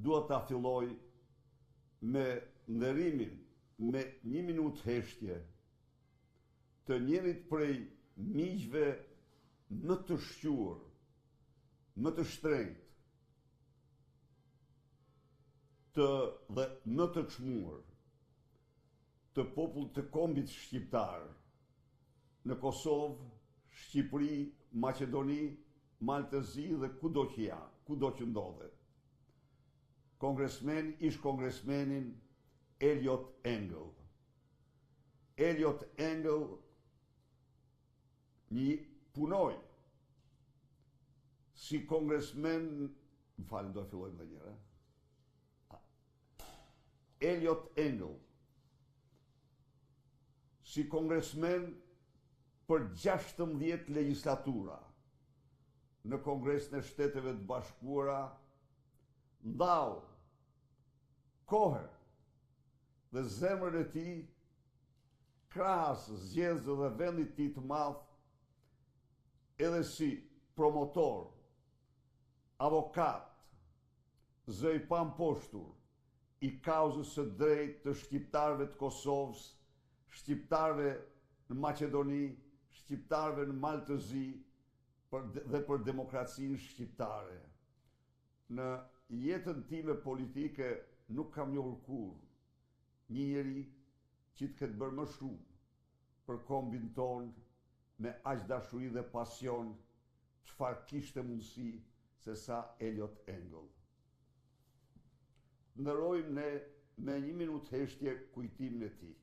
dua ta filloj me nderimin me 1 minutë heshtje të njërit prej miqve më të shquar, më të shtrenjtë, dhe më të çmuar të popullit të kombit shqiptar në Kosovë, Shqipëri, Maqedoni, Maltëzi dhe kudo që ndodhet. Ish kongresmenin Elliot Engel. Elliot Engel punoi si kongresmen, më falem, do të fillojmë dhe njëra. Elliot Engel, si kongresmen për 16 legjislatura në Kongresin e Shteteve të Bashkuara, ndau kohën dhe zemrën e tij krahas zgjedhësve dhe vendit tij të madh, edhe si promotor, avokat, zë i pamposhtur i kauzës së drejtë të shqiptarëve të Kosovës, shqiptarëve në Maqedoni, shqiptarëve në Maltëzi dhe për demokracinë shqiptare. Në jetën time politike nuk kam njohur kurrë një njeri që të ketë bërë më shumë për kombin tonë me aq dashuri dhe pasion çfarë kishte mundësi se sa Elliot Engel. Ndërrojmë ne me 1 minutë heshtje kujtimin e tij.